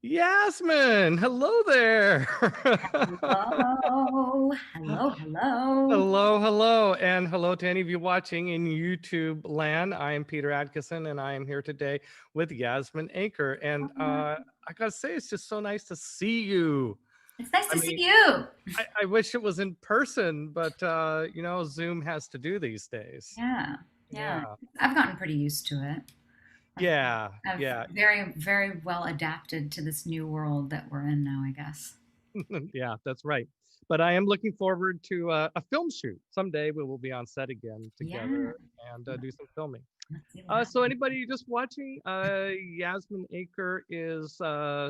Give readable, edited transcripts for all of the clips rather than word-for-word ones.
Yasmine, hello there. Hello, hello, hello. Hello, and hello to any of you watching in YouTube land. I am Peter Adkison, and I am here today with Yasmine Aker. And I gotta say, it's just so nice to see you. It's nice I to see mean, you. I wish it was in person, but Zoom has to do these days. Yeah, yeah. Yeah, I've gotten pretty used to it. I've, yeah, I've yeah. very, very well adapted to this new world that we're in now, I guess. Yeah, that's right. But I am looking forward to a film shoot. Someday we will be on set again Yeah, together and do some filming. let's see what So happens. anybody just watching, Yasmine Aker is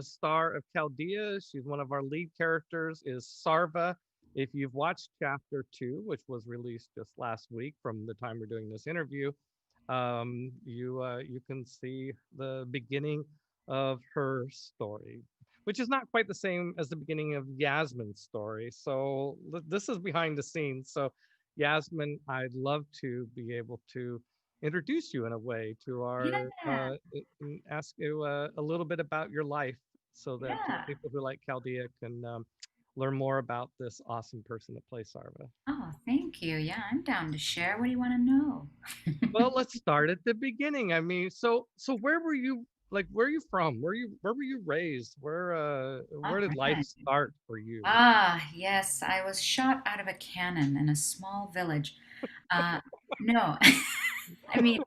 star of Chaldea. She's one of our lead characters is Sarva. If you've watched chapter 2, which was released just last week from the time we're doing this interview, you can see the beginning of her story, which is not quite the same as the beginning of Yasmine's story. So this is behind the scenes. So Yasmine, I'd love to be able to introduce you in a way to our Yeah, and ask you a little bit about your life so that yeah. people who like Chaldea can learn more about this awesome person that plays Sarva. Oh, thank you. Yeah, I'm down to share. What do you want to know? Well, let's start at the beginning. I mean, so where were you, like, where are you from? Where were you raised? All Where did life right. start for you? Yes, I was shot out of a cannon in a small village. Uh, no, I mean,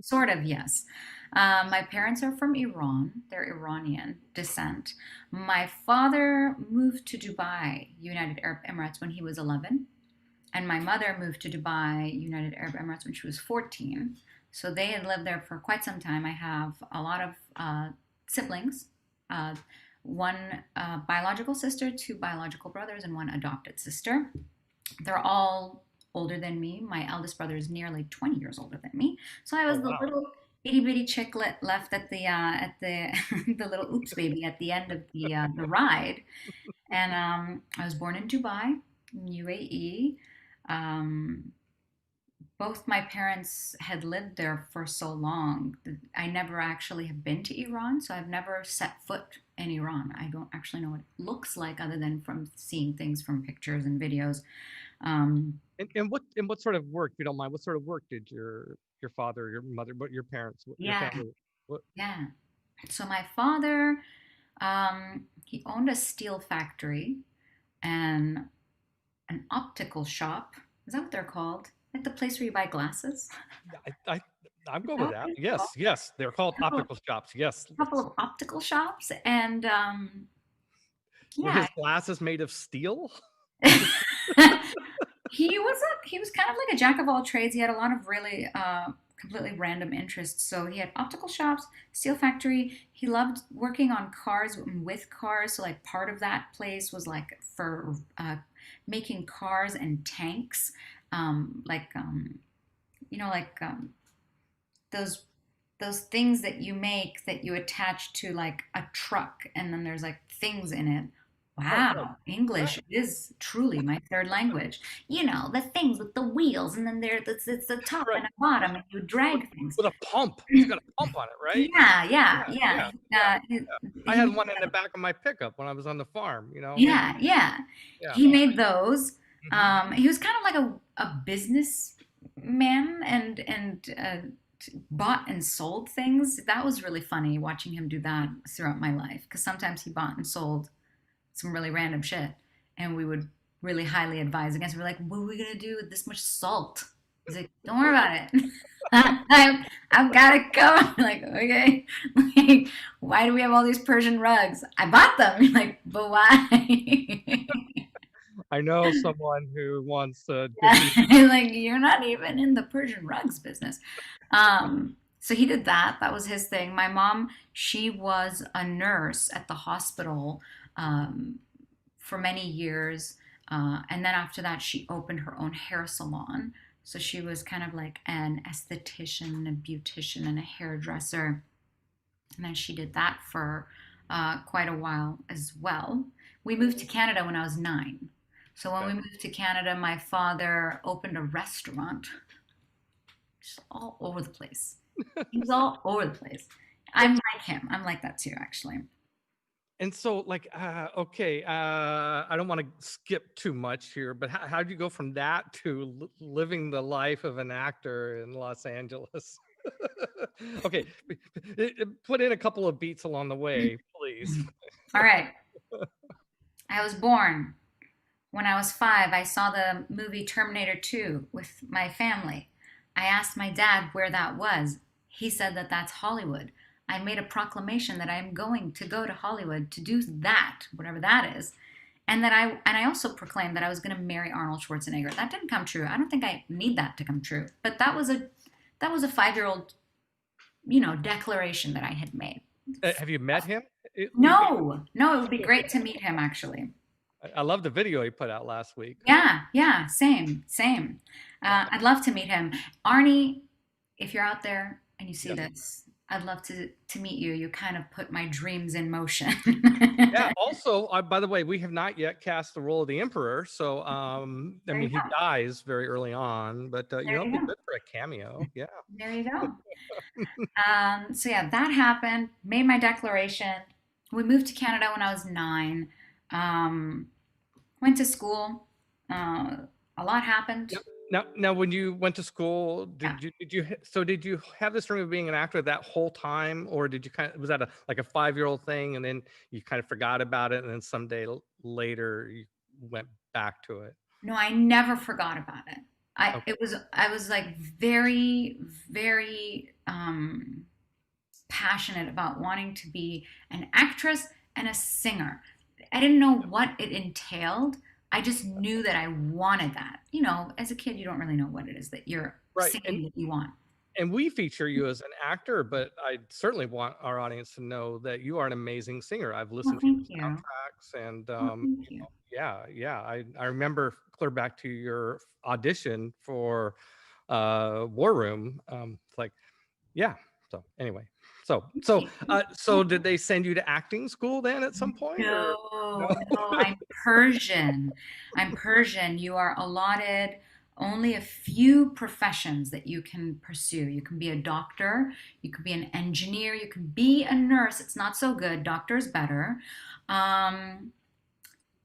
sort of, yes. My parents are from Iran. They're Iranian descent. My father moved to Dubai, United Arab Emirates, when he was 11. And my mother moved to Dubai, United Arab Emirates, when she was 14. So they had lived there for quite some time. I have a lot of siblings, uh, one biological sister, two biological brothers, and one adopted sister. They're all older than me. My eldest brother is nearly 20 years older than me. So I Oh was the wow. little itty bitty chicklet left at the the little oops baby at the end of the ride. And I was born in Dubai, UAE. Um, both my parents had lived there for so long that I never actually have been to Iran, so I've never set foot in Iran. I don't actually know what it looks like other than from seeing things from pictures and videos. Um, And what sort of work, if you don't mind, what sort of work did your father, your mother, but your parents, your yeah, family, what? yeah. So my father, he owned a steel factory and an optical shop. Is that what they're called? Like the place where you buy glasses? Yeah, I'm Is going that with what that. they're called? Yes, yes, they're called A couple, optical shops. Yes, couple of optical shops, and were yeah. his glasses made of steel? He was kind of like a jack of all trades. He had a lot of really completely random interests. So he had optical shops, steel factory. He loved working on cars and with cars. So like part of that place was like for making cars and tanks, like like those those things that you make that you attach to like a truck, and then there's like things in it. Oh, right, Wow, right. English is truly my third language. The things with the wheels, and then it's a top Right. and a bottom, and you drag things. With a pump. It's got a pump on it, right? Yeah, yeah, Yeah, yeah. yeah, yeah, yeah. I He had made one in the back of my pickup when I was on the farm, yeah, yeah. Yeah. He made those. Hmm. He was kind of like a business man, and bought and sold things. That was really funny watching him do that throughout my life, because sometimes he bought and sold some really random shit, and we would really highly advise against it. We're like, what are we gonna do with this much salt? He's like, don't worry about it. I've got it covered. I'm like, okay. Like, why do we have all these Persian rugs? I bought them. You're like, but why? I know someone who wants to defeat. Like, you're not even in the Persian rugs business. So he did that. That was his thing. My mom, she was a nurse at the hospital for many years. And then after that, she opened her own hair salon. So she was kind of like an esthetician, a beautician, and a hairdresser. And then she did that for quite a while as well. We moved to Canada when I was 9. So when Okay. we moved to Canada, my father opened a restaurant just all over the place. He was all over the place. I'm What's like him. I'm like that too, actually. And so, like, okay, I don't want to skip too much here, but how do you go from that to living the life of an actor in Los Angeles? Okay, put in a couple of beats along the way, please. All right. I was born. When I was 5, I saw the movie Terminator 2 with my family. I asked my dad where that was. He said that that's Hollywood. I made a proclamation that I am going to go to Hollywood to do that, whatever that is. And I also proclaimed that I was going to marry Arnold Schwarzenegger. That didn't come true. I don't think I need that to come true. But that was a 5-year-old, declaration that I had made. Have you met him? No, no, it would be great to meet him actually. I love the video he put out last week. Yeah, yeah, same, same. I'd love to meet him. Arnie, if you're out there and you see Yes. this, I'd love to meet you. You kind of put my dreams in motion. Yeah. Also, by the way, we have not yet cast the role of the Emperor, so I There you mean, he go. dies very early on, but There it'd you be go. good for a cameo. Yeah. There you go. So yeah, that happened. Made my declaration. We moved to Canada when I was 9. Um, Went to school. A lot happened. Yep. Now, when you went to school, Yeah. did you have this dream of being an actor that whole time, or did you was that like a 5-year-old thing, and then you kind of forgot about it, and then someday later you went back to it? No, I never forgot about it. I Okay. it was I was like very, very passionate about wanting to be an actress and a singer. I didn't know what it entailed. I just knew that I wanted that. As a kid, you don't really know what it is that you're Right. singing that you want. And we feature you as an actor, but I certainly want our audience to know that you are an amazing singer. I've Well, listened to thank your you. soundtracks, and Well, thank you. yeah, yeah. I remember clear back to your audition for War Room. It's like, yeah. So anyway, Thank you. so did they send you to acting school then at some point, or no? No, no, I'm Persian. I'm Persian. You are allotted only a few professions that you can pursue. You can be a doctor, you could be an engineer, you can be a nurse. It's not so good. Doctor is better. Um,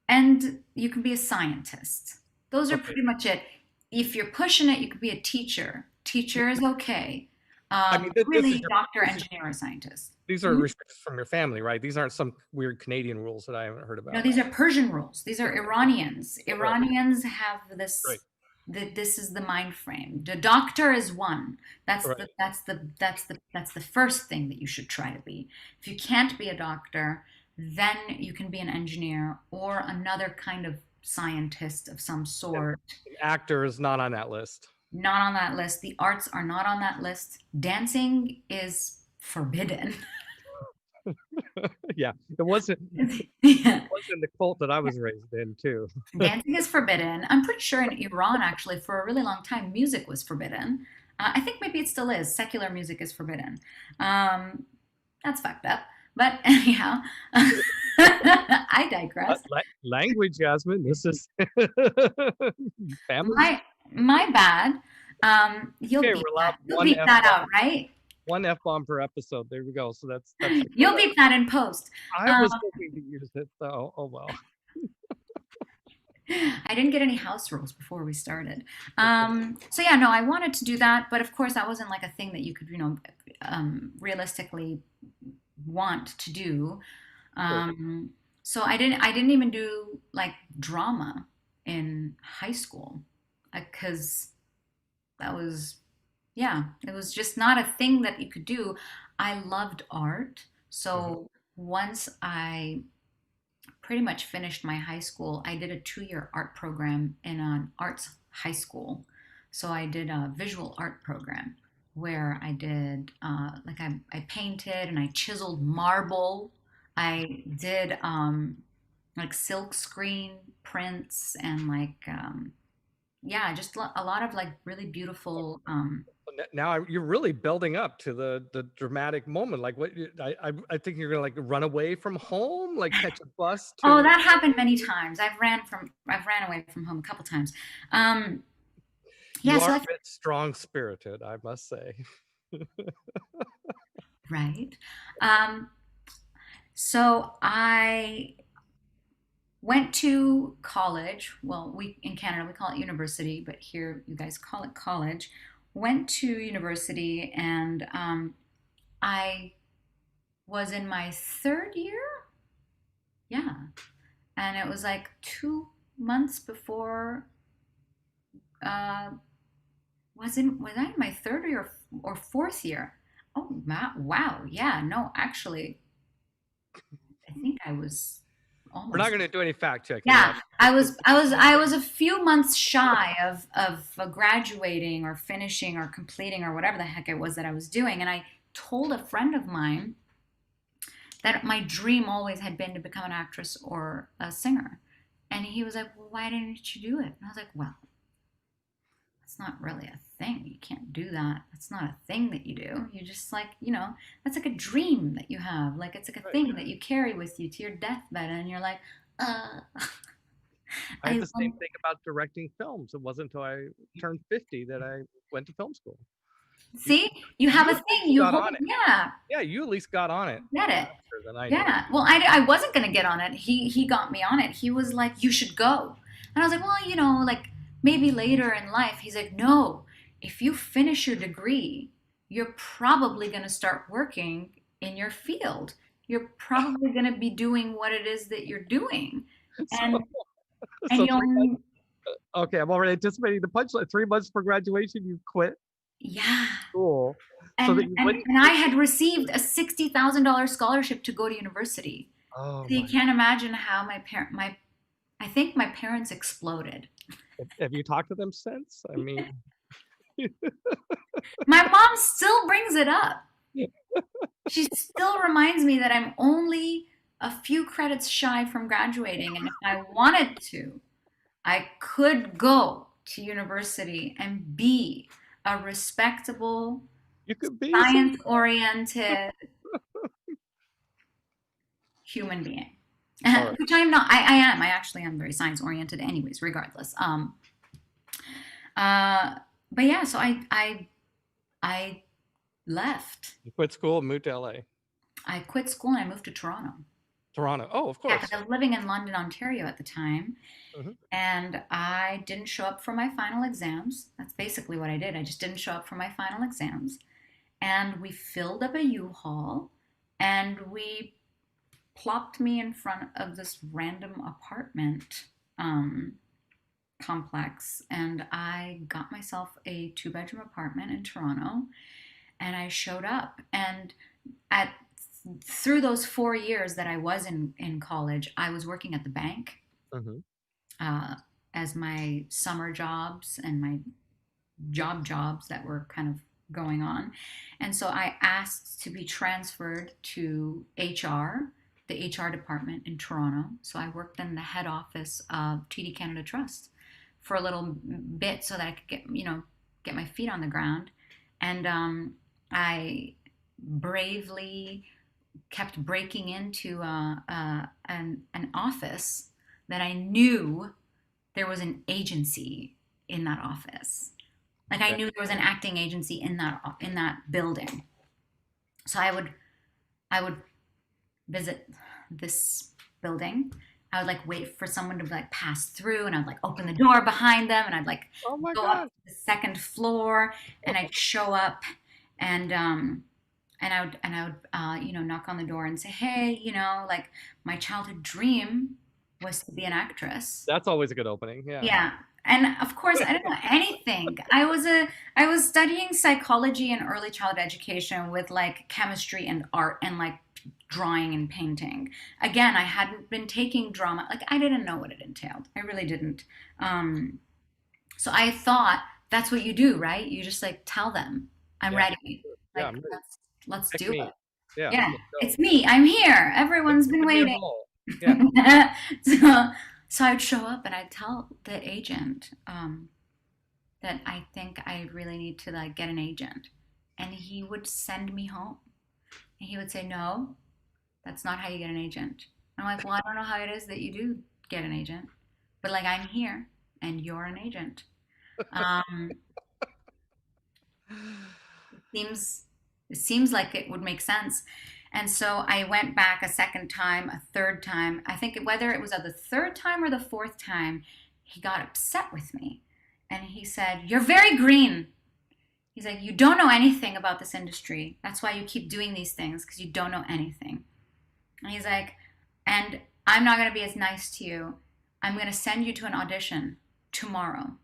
and you can be a scientist. Those are Okay. pretty much it. If you're pushing it, you could be a teacher. Teacher is okay. I mean, this is Really, doctor, engineer, or scientist. these are Mhm. restrictions from your family, right? These aren't some weird Canadian rules that I haven't heard No, about. these are Persian rules. These are Iranians. Right. Iranians have Right. that this is the mind frame. The doctor is one. Right. That's the first thing that you should try to be. If you can't be a doctor, then you can be an engineer or another kind of scientist of some And sort. an actor is not on that list. Not on that list. The arts are not on that list. Dancing is forbidden. Yeah, it wasn't Yeah. the cult that I was raised in too. Dancing is forbidden. I'm pretty sure in Iran, actually, for a really long time, music was forbidden. I think maybe it still is. Secular music is forbidden. Um, that's fucked up. But anyhow, I digress. Language, Yasmine. This is families. My bad. You'll Okay, beep we're allowed that. You'll beep that out, right? one f bomb per episode. There we go. So that's You'll beep that in post. I Um, was hoping to use it though. Oh well. I didn't get any house rules before we started. So yeah, no, I wanted to do that, but of course that wasn't like a thing that you could, realistically want to do. Sure. So I didn't even do like drama in high school because that was, yeah, it was just not a thing that you could do. I loved art. Mhm. So once I pretty much finished my high school, I did a 2-year art program in an arts high school. So I did a visual art program where I did, like, I painted and I chiseled marble. I did like silk screen prints and like, yeah, just a lot of like really beautiful. Now you're really building up to the dramatic moment. Like what I think you're gonna like run away from home, like catch a bus Oh, to. that happened many times. I've ran away from home a couple times. Um, yeah, You so are I a bit strong spirited, I must say. right. Um, So I went to college. Well, we in Canada we call it university, but here you guys call it college. Went to university, and I was in my third year. Yeah, and it was like 2 months before. Uh, was I in my third year or fourth year? Oh, wow. Yeah, no, actually, I think I was We're not almost. going to do any fact checking Yeah, now. I was a few months shy of graduating or finishing or completing or whatever the heck it was that I was doing, and I told a friend of mine that my dream always had been to become an actress or a singer, and he was like, "Well, why didn't you do it?" And I was like, "Well, that's not really a thing. You can't do that. That's not a thing that you do. You just like, that's like a dream that you have. Like it's like a Right. thing that you carry with you to your deathbed, and you're like, uh, I had I the same want. thing about directing films. It wasn't until I turned 50 that I went to film school. You, See, you have you a at thing. least You got hold, on it. yeah, Yeah, you at least got on it get it. faster than I did. Yeah. Well, I wasn't gonna get on it. He got me on it. He was like, "You should go," and I was like, "Well, like maybe later in life." He's like, "No, if you finish your degree, you're probably gonna start working in your field. You're probably gonna be doing what it is that you're doing, So, and and so you 3 months. know, Okay, I'm already anticipating the punchline. 3 months for graduation, you quit yeah." school so And that you and wouldn't and I get had your received a $60,000 scholarship to go to university. Oh So you my. can't imagine how I think my parents exploded. Have you talked to them since? I mean, My mom still brings it up. She still reminds me that I'm only a few credits shy from graduating, and if I wanted to, I could go to university and be a respectable, you could be some. science oriented human being. All right. Which I'm not. I am. I actually am very science oriented, anyways. Regardless. Uh, but yeah. So I left. You quit school and moved to LA. I quit school and I moved to Toronto. Toronto. Oh, of Yeah, because course. I was living in London, Ontario at the time, Mhm. and I didn't show up for my final exams. That's basically what I did. I just didn't show up for my final exams, and we filled up a U-Haul, and we plopped me in front of this random apartment um, complex, and I got myself a two-bedroom apartment in Toronto, and I showed up. And at through those 4 years that I was in college, I was working at the bank Mhm. uh, as my summer jobs and my jobs that were kind of going on. And so I asked to be transferred to HR, the HR department in Toronto. So I worked in the head office of TD Canada Trust for a little bit so that I could get my feet on the ground. And I bravely kept breaking into an office that I knew there was an agency in that office. Like I Okay. knew there was an acting agency in that building. So I would visit this building. I would like wait for someone to like pass through, and I'd like open the door behind them, and I'd like Oh my go up God. to the second floor, and I'd show up, and I would knock on the door and say, hey, like my childhood dream was to be an actress. That's always a good opening. Yeah. Yeah. And of course, I didn't know anything. I was studying psychology and early childhood education with like chemistry and art and like drawing and painting. Again, I hadn't been taking drama. Like I didn't know what it entailed. I really didn't. Um, so I thought that's what you do, right? You just like tell them, I'm Yeah. ready. Yeah. Like I'm ready. let's Pick do me. it. Yeah. Yeah, Let's go. it's me. I'm here. Everyone's been Put me in a waiting. role. Yeah. so, so I'd show up and I'd tell the agent that I think I really need to like get an agent, and he would send me home. And he would say, "No, that's not how you get an agent." I'm like, "Well, I don't know how it is that you do get an agent, but like I'm here and you're an agent." Um, it seems it seems like it would make sense. And so I went back a second time, a third time. I think whether it was at the third time or the fourth time, he got upset with me. And he said, "You're very green." He's like, "You don't know anything about this industry. That's why you keep doing these things, because you don't know anything." And he's like, "And I'm not going to be as nice to you. I'm going to send you to an audition tomorrow.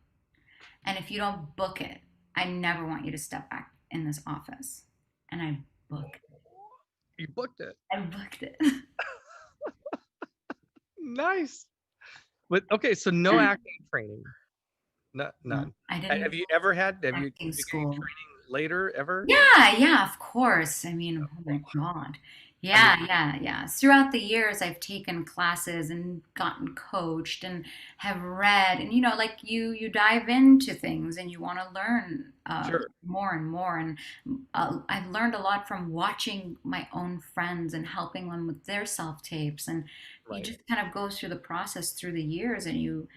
And if you don't book it, I never want you to step back in this office." And I booked it. You booked it. I booked it. Nice. But okay, so no acting training. None. I Have didn't you ever had acting beginning school. training later ever? Yeah, of course. I mean, oh my God. I mean, Yeah. Throughout the years, I've taken classes and gotten coached and have read, and like you dive into things and you want to learn sure. more and more. And I've learned a lot from watching my own friends and helping them with their self tapes. And you Right. just kind of go through the process through the years, and you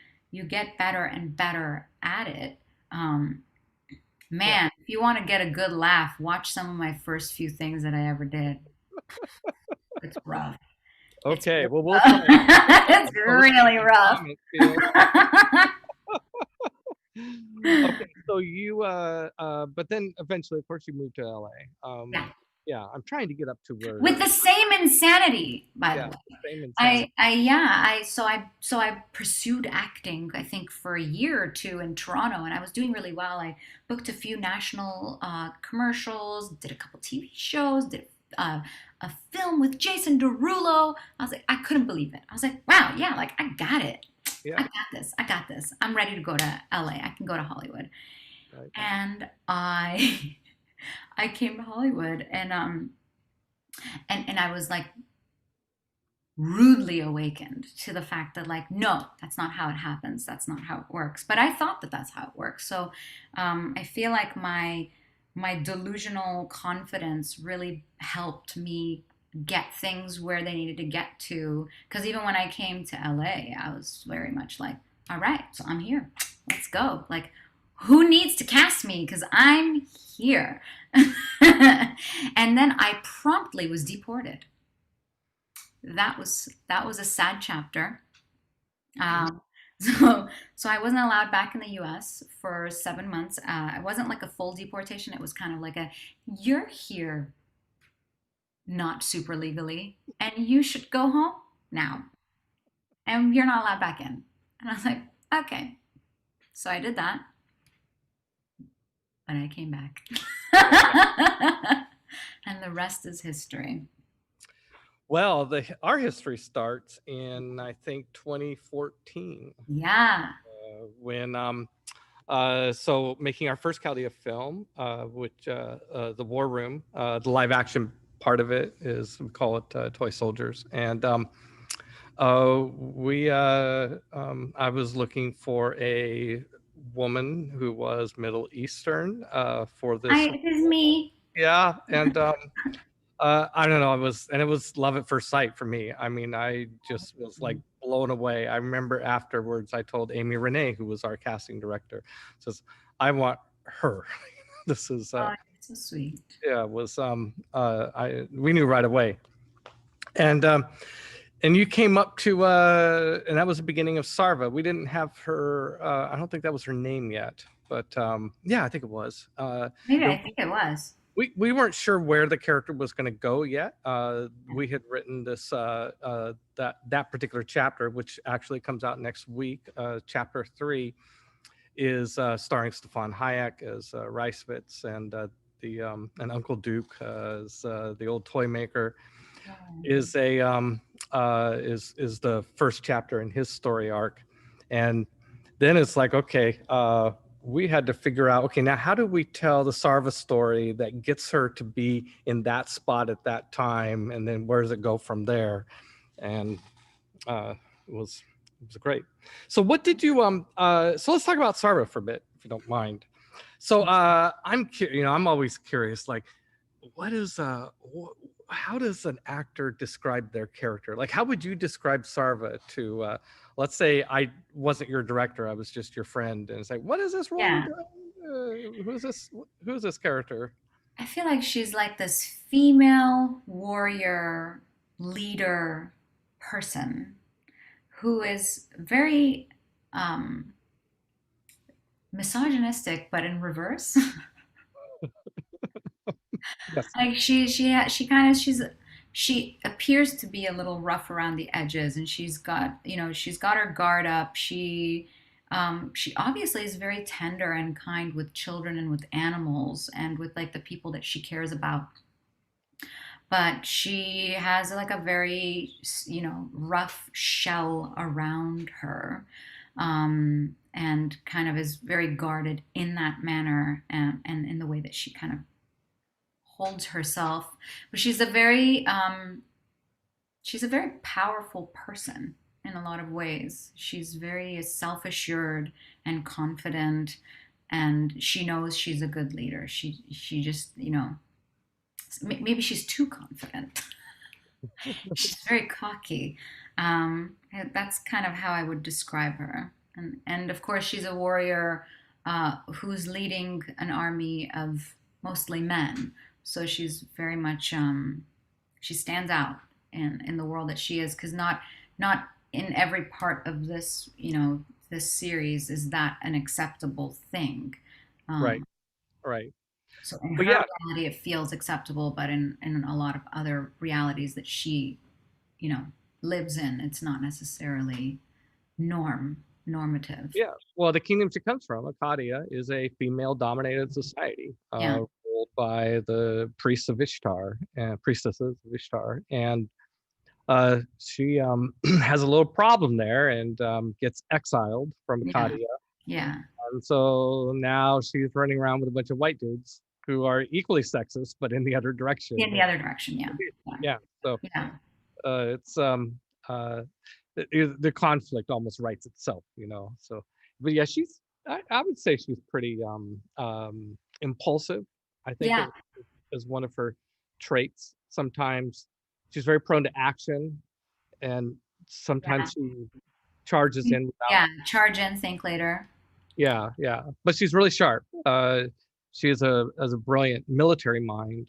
get better and better at it. Um, Yeah. Man, if you want to get a good laugh, watch some of my first few things that I ever did. It's rough. It's Okay. really Well, we'll try. it's Post it really in the rough. comment field. Okay, so you but then eventually, of course, you moved to LA. Yeah. Yeah, I'm trying to get up to where With the same insanity, by the yeah, way. same insanity. I pursued acting, I think, for a year or two in Toronto, and I was doing really well. I booked a few national commercials, did a couple TV shows, did a film with Jason Derulo. I was like, I couldn't believe it. I was like, wow, yeah, like I got it. I Yeah, got this. I got this. I'm ready to go to LA. I can go to Hollywood. right. And I I came to Hollywood, and I was like rudely awakened to the fact that, like, no, that's not how it happens, that's not how it works. But I thought that that's how it works. So I feel like my delusional confidence really helped me get things where they needed to get to, because even when I came to LA, I was very much like, all right, so I'm here, let's go. Like, who needs to cast me, because I'm here. And then I promptly was deported. That was a sad chapter. Mm. Um, so I wasn't allowed back in the U.S. for 7 months. It wasn't like a full deportation. It was kind of like a, "You're here not super legally, and you should go home now, and you're not allowed back in." And I was like, okay. So I did that, but I came back. Okay. And the rest is history. Well, our history starts in I think 2014 Yeah. when so making our first Chaldea film, which the War Room, the live action part of it is, we call it Toy Soldiers, and I was looking for a woman who was Middle Eastern for this. It is me. Yeah, and I don't know, it was love at first sight for me. I mean, I just was like blown away. I remember afterwards I told Amy Renee, who was our casting director, says, "I want her." This is Oh, it's so sweet. yeah, it was we knew right away. And you came up to and that was the beginning of Sarva. We didn't have her I don't think that was her name yet, but yeah, I think it was. Maybe I think it was. We weren't sure where the character was going to go yet. We had written this that particular chapter, which actually comes out next week. Chapter 3 is starring Stefan Hayek as Reiswitz, and and Uncle Duke as the old toy maker. Is a is the first chapter in his story arc, and then it's like, okay, we had to figure out, okay, now how do we tell the Sarva story that gets her to be in that spot at that time, and then where does it go from there? And it was great. So what did you so let's talk about Sarva for a bit, if you don't mind. So I'm always curious, like, what is how does an actor describe their character? Like, how would you describe Sarva to let's say I wasn't your director, I was just your friend, and it's like, what is this role you're Yeah. doing? Who's this character? I feel like she's like this female warrior leader person who is very um, misogynistic, but in reverse. Yes. Like she kind of she appears to be a little rough around the edges, and she's got her guard up. She obviously is very tender and kind with children and with animals and with like the people that she cares about. But she has like a very rough shell around her, and kind of is very guarded in that manner, and in the way that she kind of holds herself. But she's a very powerful person in a lot of ways. She's very self-assured and confident, and she knows she's a good leader. She just, maybe she's too confident. She's very cocky. That's kind of how I would describe her. And of course, she's a warrior who's leading an army of mostly men. So she's very much she stands out in the world that she is, because not in every part of this series is that an acceptable thing. Right. Um, Right. so in But her yeah, reality, it feels acceptable, but in a lot of other realities that she you know lives in, it's not necessarily normative. yeah. Well, the kingdom she comes from, Akkadiya, is a female-dominated society, Yeah, ruled by the priests of Ishtar and priestesses of Ishtar, and she has a little problem there and gets exiled from yeah, Akkadiya, yeah. and so now she's running around with a bunch of white dudes who are equally sexist, but in the other direction. In the other direction, yeah, yeah, Yeah, so yeah, it's uh the conflict almost writes itself, so but yeah, I would say she's pretty impulsive. I think yeah, is one of her traits. Sometimes she's very prone to action, and yeah, sometimes she charges in without. yeah. Charge in, think later. Yeah, yeah, but she's really sharp. She is a brilliant military mind.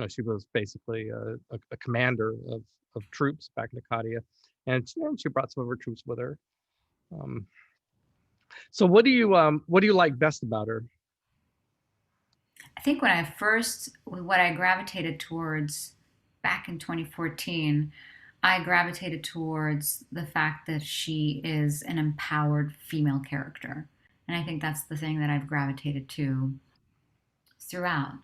She was basically a commander of troops back in Acadia, and she brought some of her troops with her. Um, so what do you like best about her? I think what I gravitated towards back in 2014, I gravitated towards the fact that she is an empowered female character. And I think that's the thing that I've gravitated to throughout.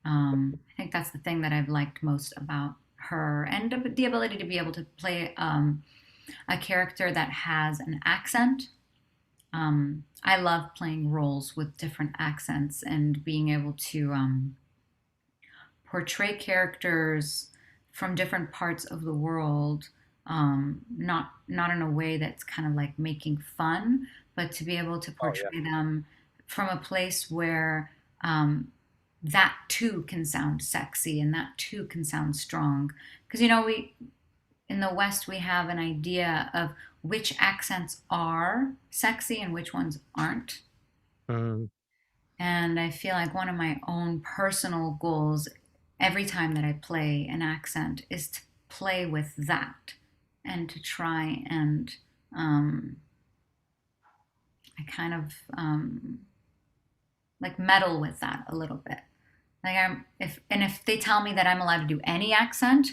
I think that's the thing that I've liked most about her, and the ability to be able to play a character that has an accent. I love playing roles with different accents and being able to portray characters from different parts of the world, not in a way that's kind of like making fun, but to be able to Oh yeah, portray them from a place where that too can sound sexy and that too can sound strong. Because we in the West we have an idea of which accents are sexy and which ones aren't. mm, And I feel like one of my own personal goals every time that I play an accent is to play with that and to try and I kind of like meddle with that a little bit. Like if they tell me that I'm allowed to do any accent,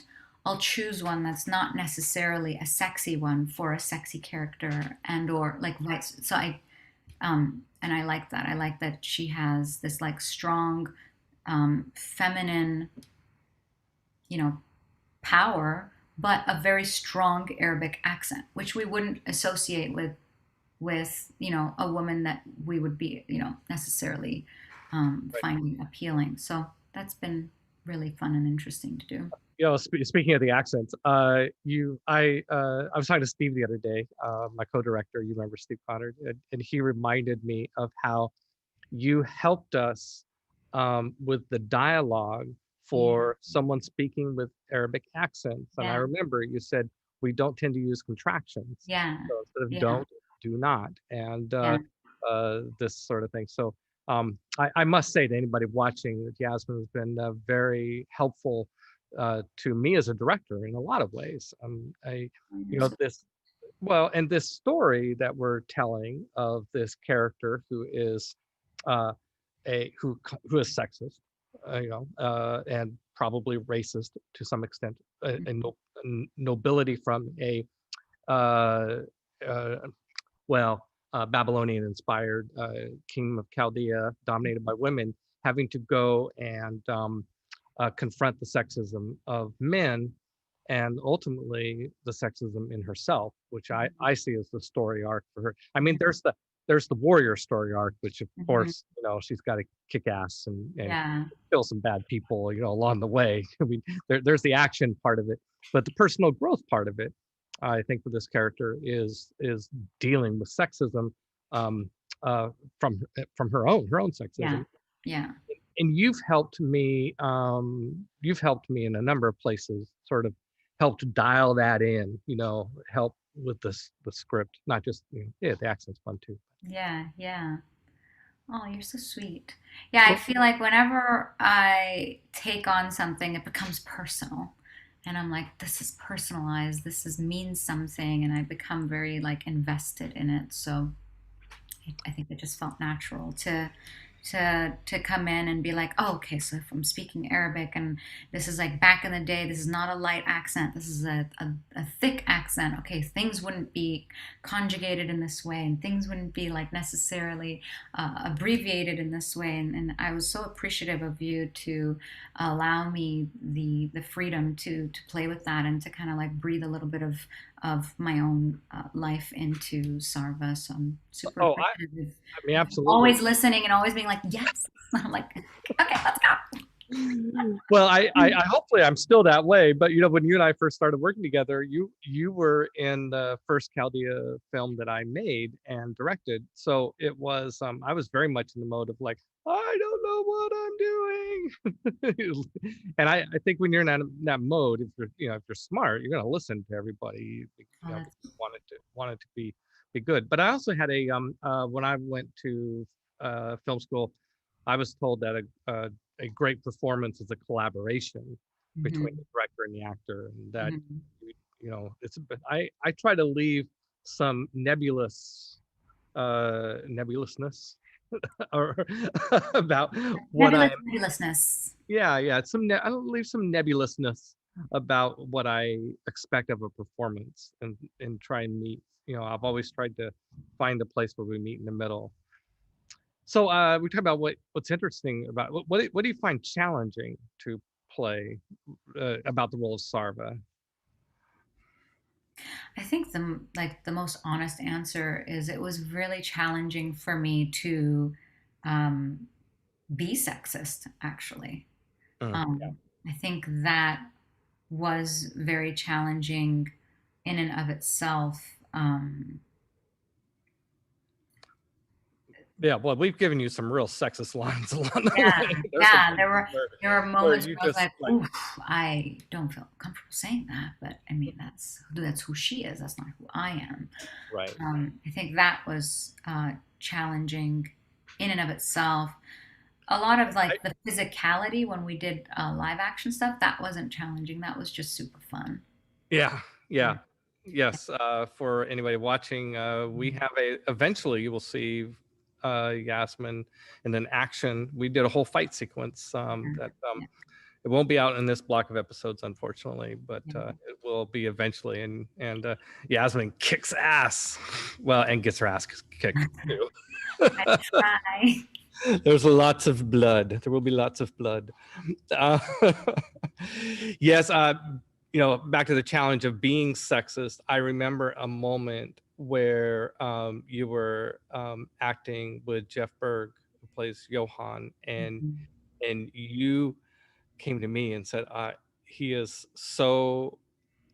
I'll choose one that's not necessarily a sexy one for a sexy character, and or like vice. So and I like that. I like that she has this like strong feminine, you know, power, but a very strong Arabic accent, which we wouldn't associate with a woman that we would be necessarily right. finding appealing. So that's been really fun and interesting to do. Speaking of the accents, I was talking to Steve the other day, my co-director. You remember Steve Connor, and he reminded me of how you helped us with the dialogue Yeah, for someone speaking with Arabic accents. And I yeah, remember you said we don't tend to use contractions. yeah, So instead of yeah, don't, do not, and yeah, this sort of thing. So I must say to anybody watching that Yasmine has been very helpful to me as a director in a lot of ways. You know, this well, and this story that we're telling of this character who is uh, who is sexist, and probably racist to some extent, nobility from a uh, uh, Babylonian-inspired kingdom of Chaldea, dominated by women, having to go and confront the sexism of men, and ultimately the sexism in herself, which I see as the story arc for her. I mean, there's the warrior story arc, which of Mhm. course, she's got to kick ass and Yeah. kill some bad people, along the way. I mean, there's the action part of it, but the personal growth part of it, I think, for this character is dealing with sexism, um, uh, from her own Yeah. sexism. Yeah. And you've helped me in a number of places, sort of helped dial that in, help with the script, not just, yeah, the accent's fun too. Yeah. Yeah. Oh, you're so sweet. Yeah, I Well, feel like whenever I take on something, it becomes personal. And I'm like, this is personalized. This is means something, and I become very like invested in it. So I think it just felt natural to come in and be like, oh, okay, so if I'm speaking Arabic and this is like back in the day, this is not a light accent, this is a thick accent. Okay, things wouldn't be conjugated in this way, and things wouldn't be like necessarily abbreviated in this way. And I was so appreciative of you to allow me the freedom to play with that and to kind of like breathe a little bit of my own life into Sarva. So I'm super oh, appreciative I mean, of absolutely. always listening and always being like, yes. I'm like, okay, let's go. Well, I hopefully I'm still that way, but when you and I first started working together, you were in the first Chaldea film that I made and directed. So it was I was very much in the mode of like, I don't know what I'm doing. And I think when you're in that mode, if you're smart, you're gonna listen to everybody, Oh, because that's you want it to be good. But I also had when I went to film school, I was told that a great performance is a collaboration between mm-hmm, the director and the actor, and that mm-hmm. it's I try to leave some nebulousness or about what Nebulous I'm nebulousness. yeah I'll leave some nebulousness about what I expect of a performance, and try and meet. I've always tried to find a place where we meet in the middle. So we talk about what's interesting about what do you find challenging to play about the role of Sarva? I think the most honest answer is it was really challenging for me to um, be sexist. Actually, Yeah. I think that was very challenging in and of itself. Yeah, well, we've given you some real sexist lines along the Yeah, way. There's some yeah. There places were where there were where moments you where I was just like, like, "Oof, I don't feel comfortable saying that." But I mean, that's who she is. That's not who I am. right. I think that was challenging in and of itself. A lot of I, like the physicality when we did live action stuff, that wasn't challenging. That was just super fun. yeah, Yeah. yeah. Yes, for anybody watching, we have eventually you will see Yasmin in an action. We did a whole fight sequence that Yeah. it won't be out in this block of episodes, unfortunately, but Yeah. it will be eventually. And Yasmin kicks ass, well, and gets her ass kicked too. I try. There's lots of blood. There will be lots of blood. Uh, yes, back to the challenge of being sexist. I remember a moment where you were acting with Jeff Berg, who plays Johan, and Mhm. you came to me and said, "He is so.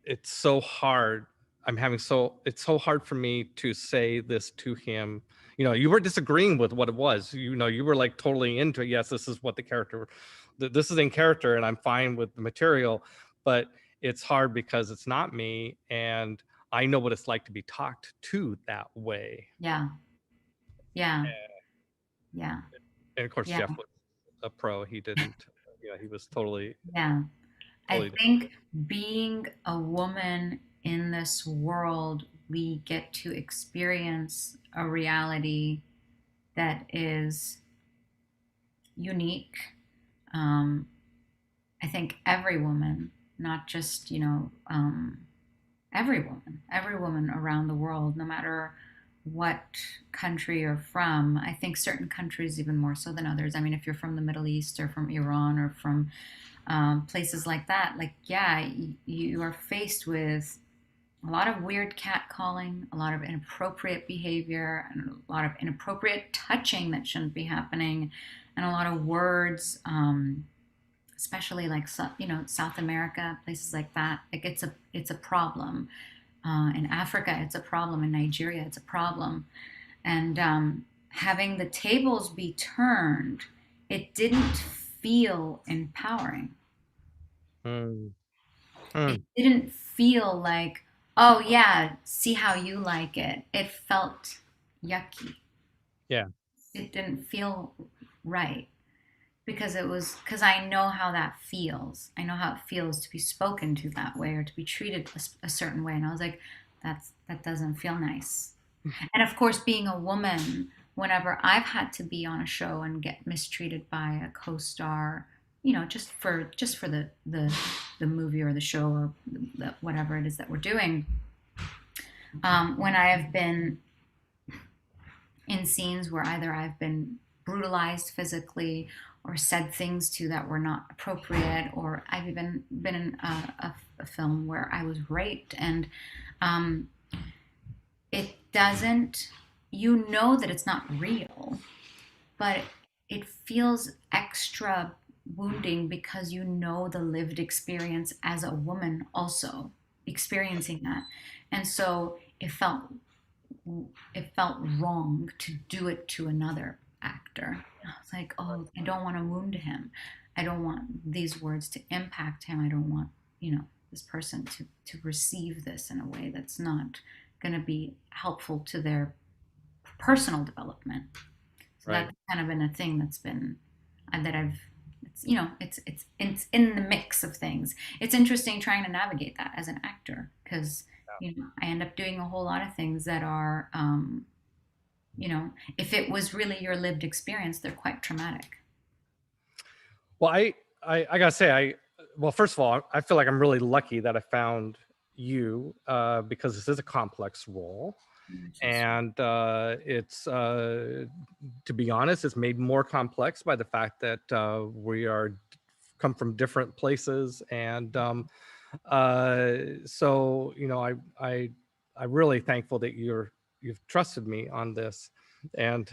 It's so hard. It's so hard for me to say this to him." You were disagreeing with what it was. You were like totally into it. Yes, this is what the character, this is in character, and I'm fine with the material, but it's hard because it's not me, and I know what it's like to be talked to that way. Yeah. Yeah. Yeah. And of course, Yeah. Jeff was a pro. He didn't. Yeah, he was totally, Yeah. I totally different. think being a woman in this world, we get to experience a reality that is unique. Um, I think every woman, not just, every woman around the world, no matter what country you're from. I think certain countries even more so than others. I mean, if you're from the Middle East or from Iran or from places like that, like, yeah, you are faced with a lot of weird catcalling, a lot of inappropriate behavior, and a lot of inappropriate touching that shouldn't be happening, and a lot of words, especially like South America, places like that. Like it's a problem. In Africa, it's a problem. In Nigeria, it's a problem. And having the tables be turned, it didn't feel empowering. Mm, It mm, didn't feel like, oh yeah, see how you like it. It felt yucky. yeah, It didn't feel right because I know how that feels. I know how it feels to be spoken to that way or to be treated a certain way. And I was like, that doesn't feel nice. And of course, being a woman, whenever I've had to be on a show and get mistreated by a co-star, just for the movie or the show or whatever it is that we're doing, when I have been in scenes where either I've been brutalized physically or said things to that were not appropriate, or I've even been in a film where I was raped, and um, it doesn't, that it's not real, but it feels extra wounding because the lived experience as a woman also experiencing that. And so it felt wrong to do it to another actor. I was like, oh, I don't want to wound him. I don't want these words to impact him. I don't want, this person to receive this in a way that's not going to be helpful to their personal development. So right. that's kind of been a thing that's been that I've it's in the mix of things. It's interesting trying to navigate that as an actor because I end up doing a whole lot of things that are if it was really your lived experience, they're quite traumatic. Well, I gotta say, well, first of all, I feel like I'm really lucky that I found you because this is a complex role, and it's to be honest, it's made more complex by the fact that we are come from different places, and so I'm really thankful that you've trusted me on this, and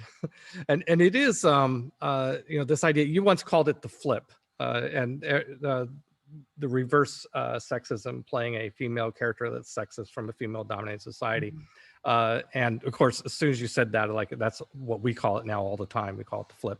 and it is this idea you once called it the flip, and the reverse sexism, playing a female character that's sexist from a female dominated society. Mhm. And of course, as soon as you said that, like, that's what we call it now all the time. We call it the flip.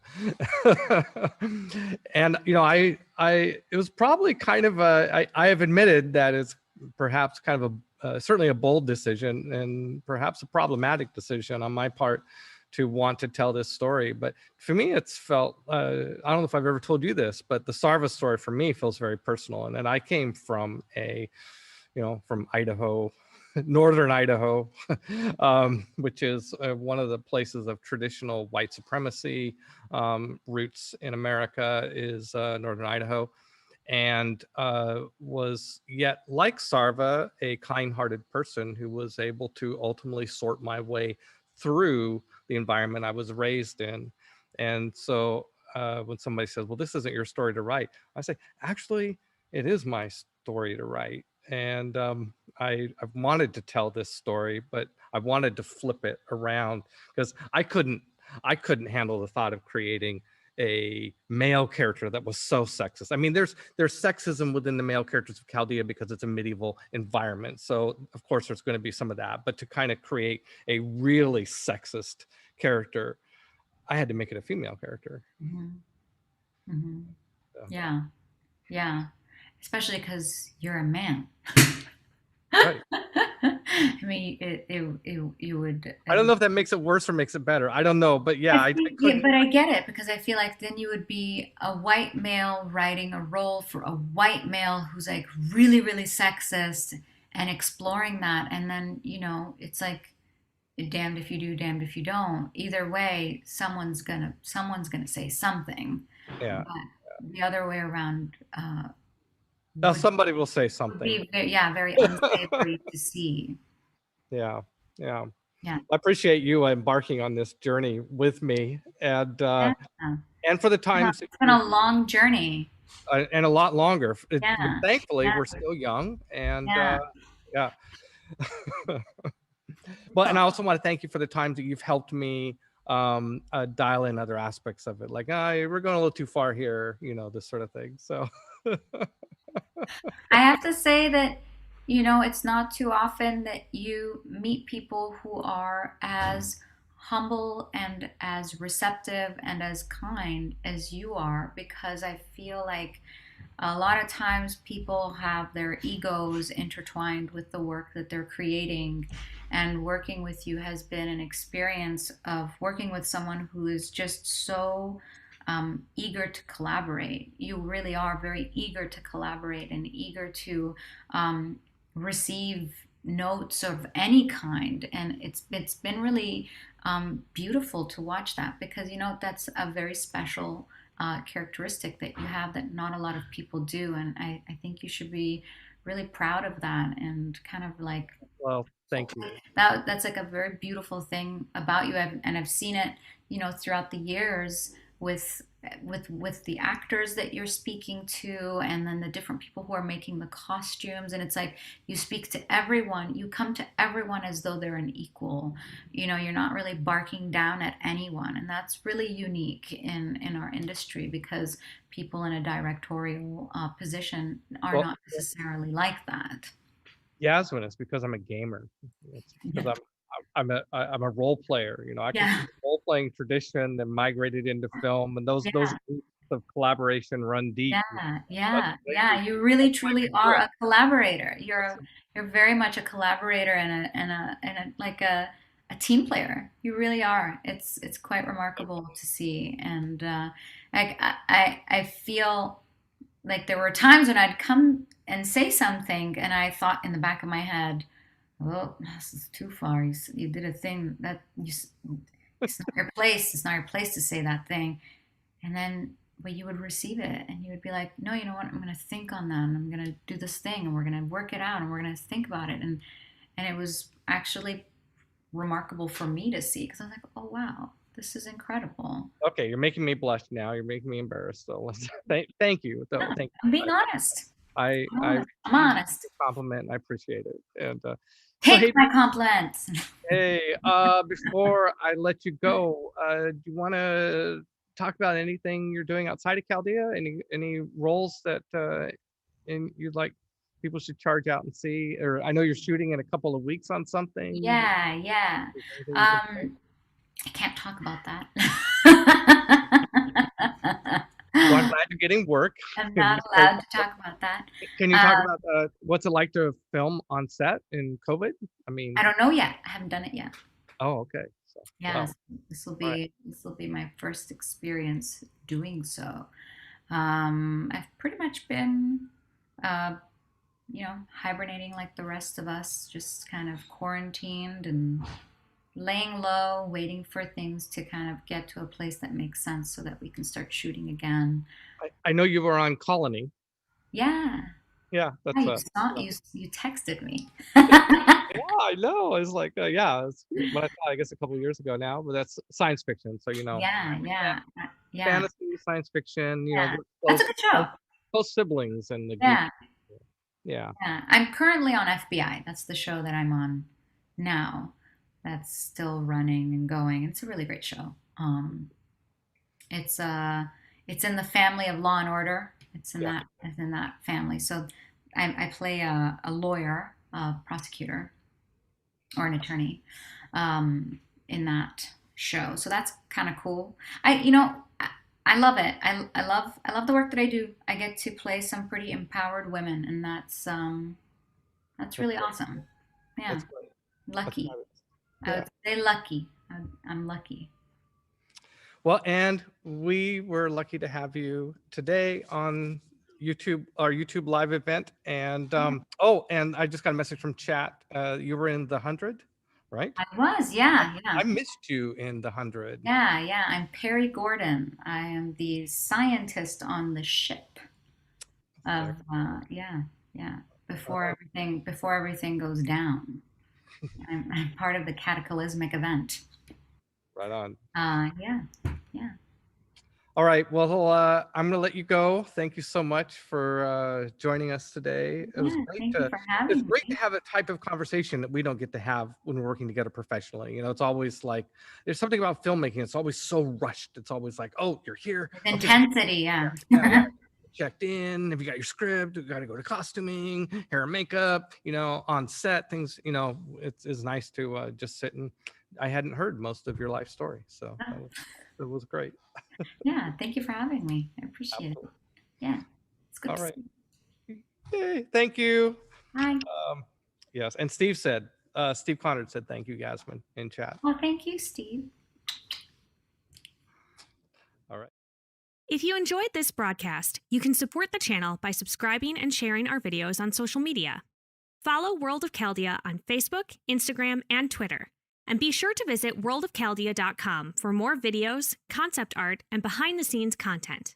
And it was probably kind of I have admitted that it's perhaps kind of certainly a bold decision and perhaps a problematic decision on my part to want to tell this story. But for me, it's felt, I don't know if I've ever told you this, but the Sarva story for me feels very personal. And I came from from Idaho, northern Idaho, which is one of the places of traditional white supremacy roots in America, is northern Idaho, and was yet, like Sarva, a kind-hearted person who was able to ultimately sort my way through the environment I was raised in. And so when somebody says, well, this isn't your story to write, I say, actually, it is my story to write. And I've wanted to tell this story, but I wanted to flip it around because I couldn't handle the thought of creating a male character that was so sexist. I mean, there's sexism within the male characters of Chaldea because it's a medieval environment. So of course there's going to be some of that, but to kind of create a really sexist character, I had to make it a female character. Mhm. Mhm. So, Yeah, yeah, especially because you're a man. right. I mean, you would. I don't know if that makes it worse or makes it better. I don't know, but yeah, I I think, yeah, couldn't. but I get it because I feel like then you would be a white male writing a role for a white male who's like really, really sexist and exploring that. And then, it's like damned if you do, damned if you don't. Either way, someone's gonna say something. Yeah. But the other way around Now would somebody will say would something. be yeah, very unsavory to see. Yeah. Yeah. Yeah. I appreciate you embarking on this journey with me, Yeah. and for the times that It's been a long journey. and a lot longer. Yeah. Thankfully, Yeah. we're still young, and Yeah. yeah. But and I also want to thank you for the times that you've helped me dial in other aspects of it, like, we're going a little too far here, this sort of thing. So I have to say that, it's not too often that you meet people who are as humble and as receptive and as kind as you are, because I feel like a lot of times people have their egos intertwined with the work that they're creating. And working with you has been an experience of working with someone who is just so eager to collaborate. You really are very eager to collaborate and eager to receive notes of any kind. And it's been really beautiful to watch that, because that's a very special characteristic that you have that not a lot of people do. And I think you should be really proud of that, and kind of like well, thank you. that's like a very beautiful thing about you. And I've seen it, throughout the years with with the actors that you're speaking to, and then the different people who are making the costumes. And it's like you speak to everyone, you come to everyone as though they're an equal. You're not really barking down at anyone, and that's really unique in our industry, because people in a directorial position are Well, not necessarily like that. Yasmin, it's because I'm a gamer. It's because I'm a role player. I come Yeah. from the role playing tradition that migrated into film, and those Yeah. groups of collaboration run deep. Yeah, That's yeah, what I do. yeah. You really That's why truly we do are it. a collaborator. That's You're very much a collaborator and like a team player. You really are. It's quite remarkable to see. And I feel like there were times when I'd come and say something, and I thought in the back of my head, "Oh, this is too far. You did a thing that it's not your place. It's not your place to say that thing." And then, but you would receive it and you would be like, no, you know what? I'm going to think on that, and I'm going to do this thing, and we're going to work it out, and we're going to think about it. And it was actually remarkable for me to see, because I was like, oh, wow, this is incredible. okay. You're making me blush now. You're making me embarrassed. So thank you, No, though. Thank I'm you. being honest. I I'm honest. I'm received honest. the compliment, and I appreciate it. And so, Take hey, my compliments. before I let you go, do you want to talk about anything you're doing outside of Chaldea? Any roles that you'd like people should charge out and see? Or I know you're shooting in a couple of weeks on something. Yeah, yeah. Is there anything you can say? Um, I can't talk about that. Well, I'm glad you're getting work. I'm Can you not say? allowed to talk about that. Can you talk Uh, about what's it like to film on set in COVID? I I mean, don't know yet. I haven't done it yet. oh, okay. So, well, Yes, this will all right. be this will be my first experience doing so. I've pretty much been, uh, hibernating like the rest of us, just kind of quarantined and laying low, waiting for things to kind of get to a place that makes sense so that we can start shooting again. I know you were on Colony. Yeah, Yeah, yeah. that's You saw you texted me. yeah, I know. It's like, yeah, it's what I thought, I guess, a couple of years ago now, but that's science fiction. So, Yeah, fan- yeah, yeah, fantasy, science fiction, yeah. we're That's a good show. close siblings in the geek. Yeah. Yeah. Yeah, I'm currently on FBI. That's the show that I'm on now. That's still running and going. It's a really great show. It's it's in the family of Law and Order. Yeah. It's in that family. So I play a lawyer, a prosecutor, or an attorney in that show. So that's kind of cool. I love it. I love the work that I do. I get to play some pretty empowered women, and that's That's really great. awesome. Yeah. That's great. Lucky. I Yeah. would say lucky. I'm lucky. Well, and we were lucky to have you today on YouTube, our YouTube live event. And and I just got a message from chat. You were in the 100, right? I was, yeah, yeah. I missed you in the 100. Yeah, yeah. I'm Perry Gordon. I am the scientist on the ship of yeah, yeah. Before everything goes down. I'm part of the cataclysmic event. Right on. Yeah, yeah. All right. Well, I'm going to let you go. Thank you so much for joining us today. It was Yeah, great thank you to for it's having great to me. have a type of conversation that we don't get to have when we're working together professionally. You know, it's always like there's something about filmmaking. It's always so rushed. It's always like, oh, you're here. With Okay, intensity, yeah. yeah. Checked in. Have you got your script? You got to go to costuming, hair and makeup. You know, on set things. You know, it's nice to just sit and. I hadn't heard most of your life story, so it was great. Yeah, thank you for having me. I appreciate it. Absolutely. Yeah, it's good All to right. see you. Yay, thank you. Hi. Yes, and Steve Conard said thank you, Yasmine, in chat. Well, thank you, Steve. All right. If you enjoyed this broadcast, you can support the channel by subscribing and sharing our videos on social media. Follow World of Chaldea on Facebook, Instagram, and Twitter. And be sure to visit worldofchaldea.com for more videos, concept art, and behind-the-scenes content.